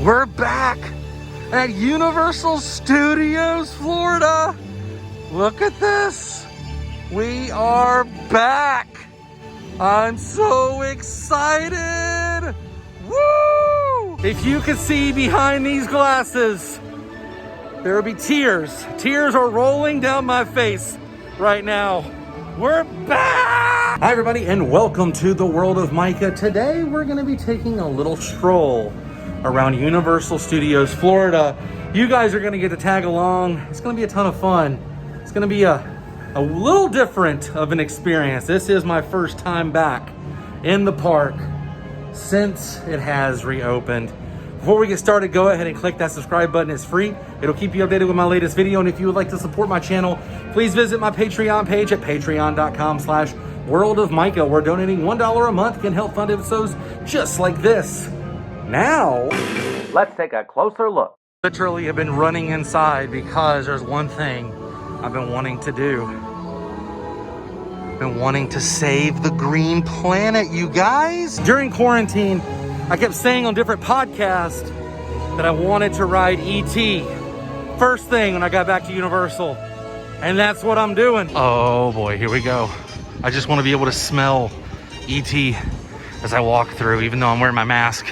We're back at Universal Studios, Florida. Look at this. We are back. I'm so excited. Woo! If you could see behind these glasses, there will be tears. Tears are rolling down my face right now. We're back! Hi everybody, and welcome to the World of Micah. Today we're gonna be taking a little stroll around Universal Studios, Florida. You guys are gonna get to tag along. It's gonna be a ton of fun. It's gonna be a little different of an experience. This is my first time back in the park since it has reopened. Before we get started, go ahead and click that subscribe button. It's free. It'll keep you updated with my latest video. And if you would like to support my channel, please visit my Patreon page at patreon.com/World of Micah, where donating $1 a month can help fund episodes just like this. Now, let's take a closer look. Literally have been running inside because there's one thing I've been wanting to do. Been wanting to save the green planet, you guys. During quarantine, I kept saying on different podcasts that I wanted to ride E.T. first thing when I got back to Universal. And that's what I'm doing. Oh boy, here we go. I just want to be able to smell E.T. as I walk through, even though I'm wearing my mask.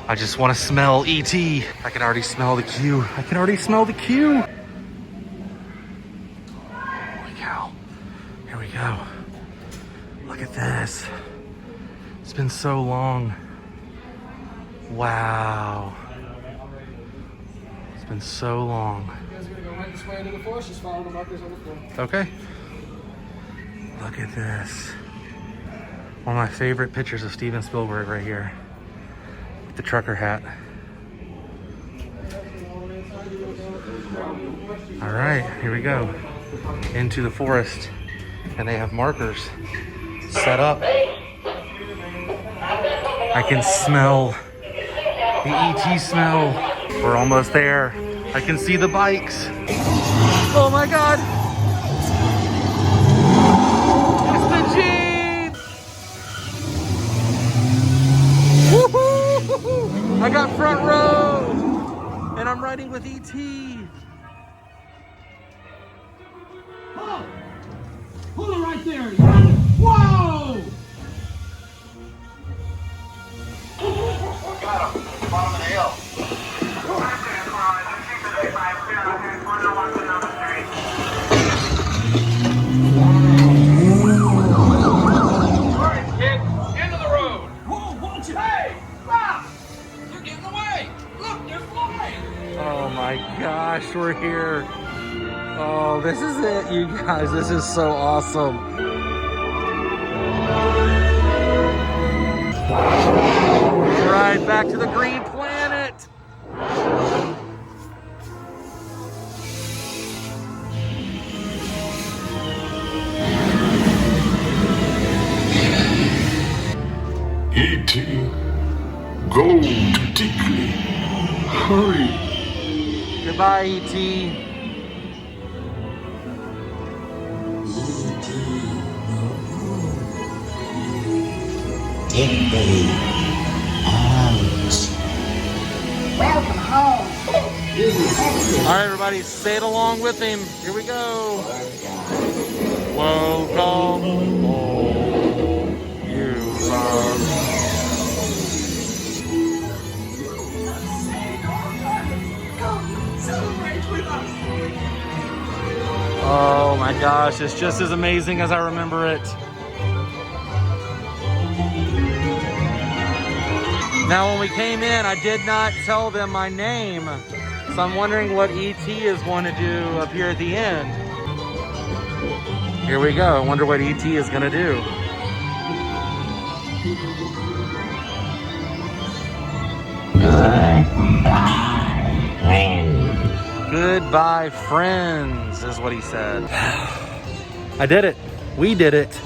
I just want to smell E.T. I can already smell the queue. I can already smell the queue. Holy cow. Here we go. Look at this. It's been so long. Wow. It's been so long. You guys are going to go right this way into the forest, just follow the markers on the floor. Okay. Look at this. One of my favorite pictures of Steven Spielberg right here. With the trucker hat. All right, here we go. Into the forest. And they have markers set up. I can smell the ET smell. We're almost there. I can see the bikes. Oh my God. It's the Jeep. Woohoo! I got front row. And I'm riding with ET. Oh! Hold it right there. Whoa! Got him. Bottom of the hill. Alright, kid. End of the road. Whoa, watch it. Hey! Stop! You're getting away. Look, they're flying. Oh my gosh, we're here. Oh, this is it, you guys. This is so awesome. Right back to the green planet. E.T. Go to Tickly. Hurry. Goodbye, E.T. Tickly out. Welcome home. All right, everybody, say it along with him. Here we go. Welcome home, you love. Oh my gosh, it's just as amazing as I remember it. Now, when we came in, I did not tell them my name, so I'm wondering what ET is going to do up here at the end. Here we go. I wonder what ET is going to do. Goodbye, friends, is what he said. I did it. We did it.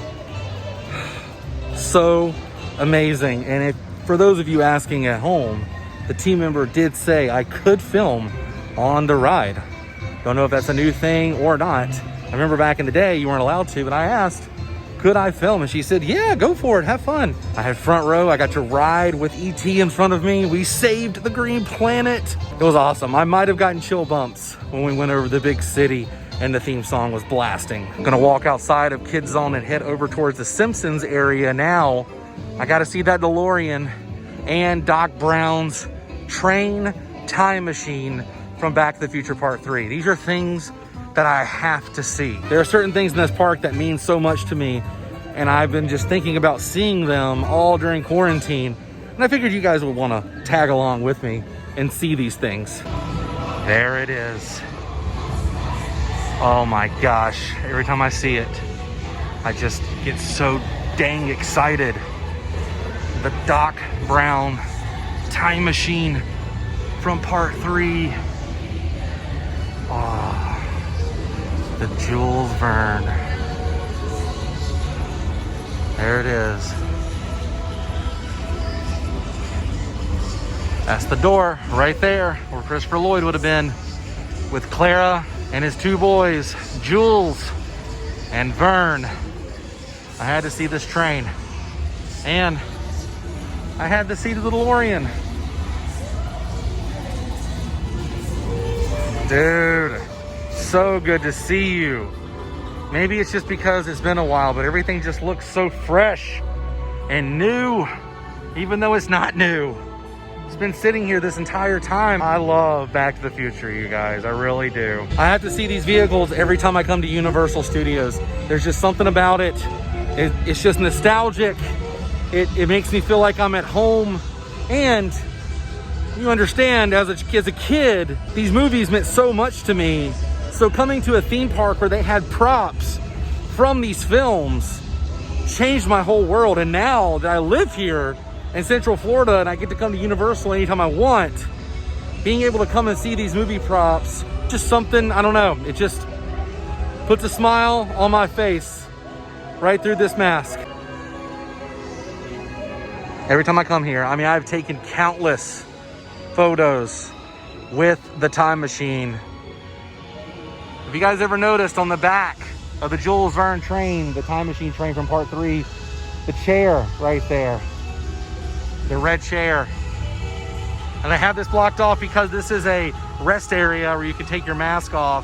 So amazing. And if, for those of you asking at home, the team member did say I could film on the ride. Don't know if that's a new thing or not. I remember back in the day you weren't allowed to, but I asked could I film? And she said, yeah, go for it, have fun. I had front row, I got to ride with ET in front of me. We saved the green planet. It was awesome. I might have gotten chill bumps when we went over the big city and the theme song was blasting. I'm gonna walk outside of Kids Zone and head over towards the Simpsons area now. I gotta see that DeLorean and Doc Brown's train time machine from Back to the Future Part 3. These are things that I have to see. There are certain things in this park that mean so much to me, and I've been just thinking about seeing them all during quarantine, and I figured you guys would want to tag along with me and see these things. There it is. Oh my gosh, every time I see it, I just get so dang excited. The Doc Brown time machine from Part 3. Oh, the Jules Verne. There it is. That's the door right there where Christopher Lloyd would have been with Clara and his two boys, Jules and Verne. I had to see this train. And I had to see the DeLorean. Dude, so good to see you. Maybe it's just because it's been a while, but everything just looks so fresh and new, even though it's not new. It's been sitting here this entire time. I love Back to the Future, you guys. I really do. I have to see these vehicles every time I come to Universal Studios. There's just something about it. It's just nostalgic. It makes me feel like I'm at home. And you understand, as a kid, these movies meant so much to me. So coming to a theme park where they had props from these films changed my whole world. And now that I live here in Central Florida and I get to come to Universal anytime I want, being able to come and see these movie props, just something, I don't know, it just puts a smile on my face right through this mask. Every time I come here, I mean, I've taken countless photos with the time machine. Have you guys ever noticed on the back of the Jules Verne train, the time machine train from Part 3, the chair right there, the red chair? And I have this blocked off because this is a rest area where you can take your mask off.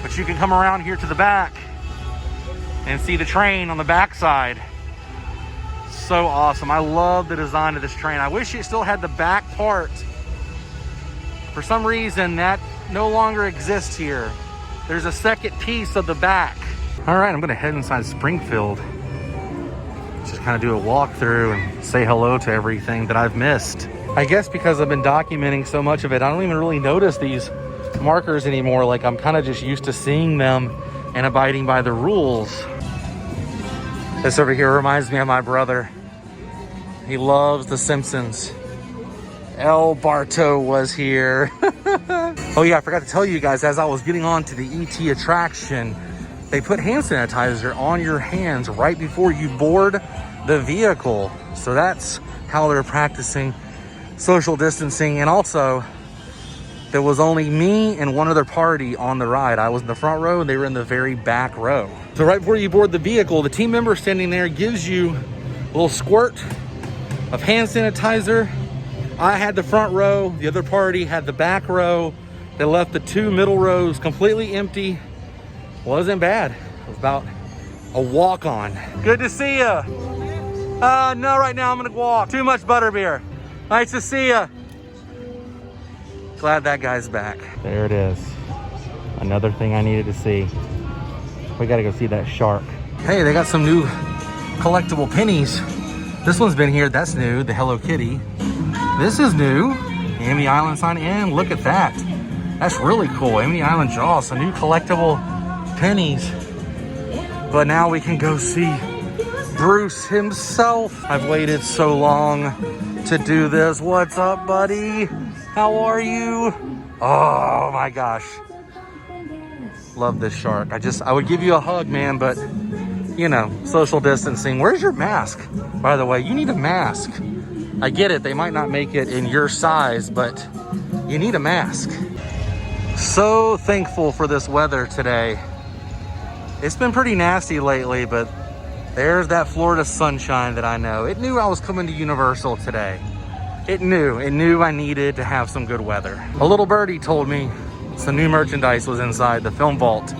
But you can come around here to the back and see the train on the back side. So awesome. I love the design of this train. I wish it still had the back part. For some reason, that no longer exists here. There's a second piece of the back. All right, I'm gonna head inside Springfield. Just kind of do a walkthrough and say hello to everything that I've missed. I guess because I've been documenting so much of it, I don't even really notice these markers anymore. Like, I'm kind of just used to seeing them and abiding by the rules. This over here reminds me of my brother. He loves The Simpsons. El Barto was here. Oh yeah, I forgot to tell you guys, as I was getting on to the ET attraction, they put hand sanitizer on your hands right before you board the vehicle. So that's how they're practicing social distancing. And also, there was only me and one other party on the ride. I was in the front row and they were in the very back row. So right before you board the vehicle, the team member standing there gives you a little squirt of hand sanitizer. I had the front row, the other party had the back row. They left the two middle rows completely empty. Wasn't bad. It was about a walk on. Good to see ya. No, right now I'm gonna walk. Too much butterbeer. Nice to see ya. Glad that guy's back. There it is. Another thing I needed to see. We gotta go see that shark. Hey, they got some new collectible pennies. This one's been here, that's new, the Hello Kitty. This is new, Amity Island sign, and look at that. That's really cool, Amity Island Jaws, some new collectible pennies. But now we can go see Bruce himself. I've waited so long to do this. What's up, buddy? How are you? Oh my gosh. Love this shark. I would give you a hug, man, but you know, social distancing. Where's your mask? By the way, you need a mask. I get it, they might not make it in your size, but you need a mask. So thankful for this weather today. It's been pretty nasty lately, but there's that Florida sunshine that I know. It knew I was coming to Universal today. It knew I needed to have some good weather. A little birdie told me some new merchandise was inside the film vault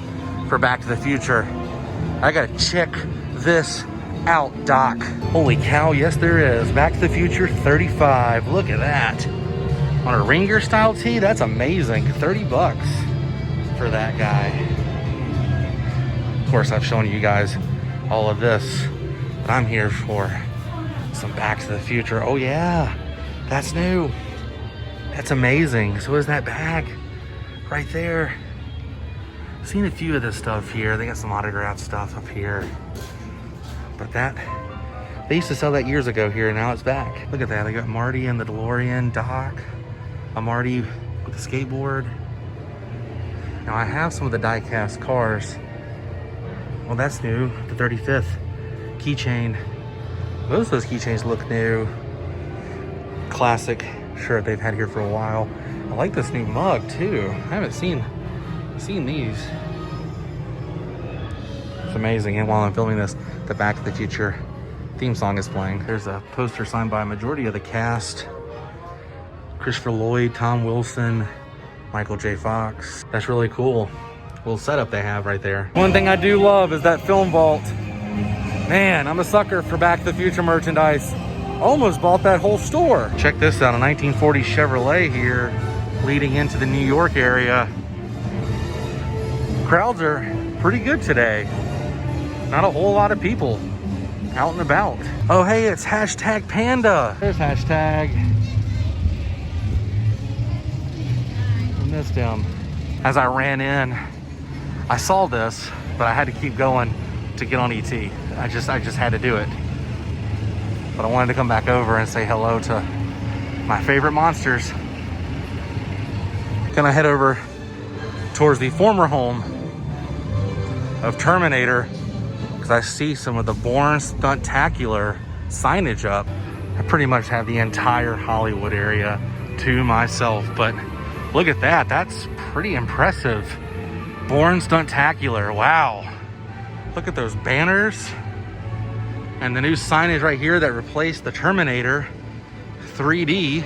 for Back to the Future. I gotta check this out, Doc. Holy cow, yes there is. Back to the Future 35, look at that. On a ringer style tee, that's amazing. 30 bucks for that guy. Of course, I've shown you guys all of this, but I'm here for some Back to the Future. Oh yeah, that's new. That's amazing. So is that bag right there. I've seen a few of this stuff here. They got some autographed stuff up here. But they used to sell that years ago here, and now it's back. Look at that, they got Marty and the DeLorean, Doc, a Marty with the skateboard. Now I have some of the die-cast cars. Well, that's new, the 35th keychain. Most of those keychains look new. Classic shirt they've had here for a while. I like this new mug too. I haven't seen these. It's amazing. And while I'm filming this, the Back to the Future theme song is playing. There's a poster signed by a majority of the cast. Christopher Lloyd, Tom Wilson, Michael J. Fox. That's really cool. Little setup they have right there. One thing I do love is that film vault. Man, I'm a sucker for Back to the Future merchandise. Almost bought that whole store. Check this out, a 1940 Chevrolet here leading into the New York area. Crowds are pretty good today. Not a whole lot of people out and about. Oh, hey, it's hashtag Panda. There's hashtag. I missed him. As I ran in, I saw this, but I had to keep going to get on ET. I just had to do it. But I wanted to come back over and say hello to my favorite monsters. Gonna head over towards the former home of Terminator because I see some of the Bourne Stuntacular signage up. I pretty much have the entire Hollywood area to myself, but look at that. That's pretty impressive. Bourne Stuntacular, wow. Look at those banners. And the new signage right here that replaced the Terminator 3D.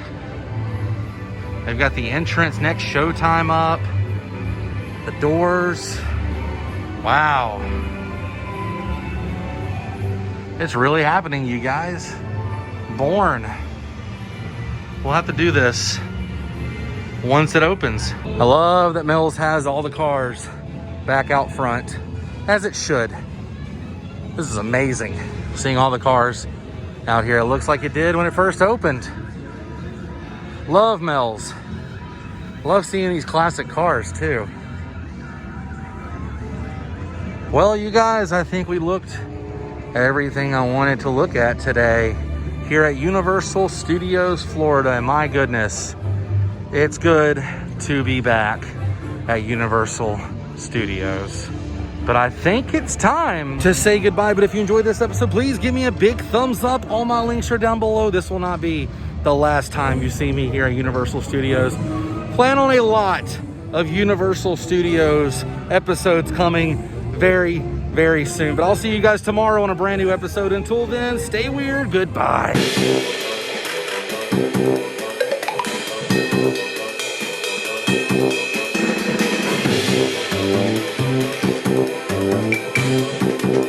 They've got the entrance next showtime up. The doors. Wow. It's really happening, you guys. Bourne. We'll have to do this once it opens. I love that Mills has all the cars back out front, as it should. This is amazing. Seeing all the cars out here. It looks like it did when it first opened. Love Mills. Love seeing these classic cars too. Well, you guys, I think we looked at everything I wanted to look at today here at Universal Studios Florida. And my goodness, it's good to be back at Universal Studios. But I think it's time to say goodbye. But if you enjoyed this episode, please give me a big thumbs up. All my links are down below. This will not be the last time you see me here at Universal Studios. Plan on a lot of Universal Studios episodes coming very, very soon. But I'll see you guys tomorrow on a brand new episode. Until then, stay weird. Goodbye. Thank you.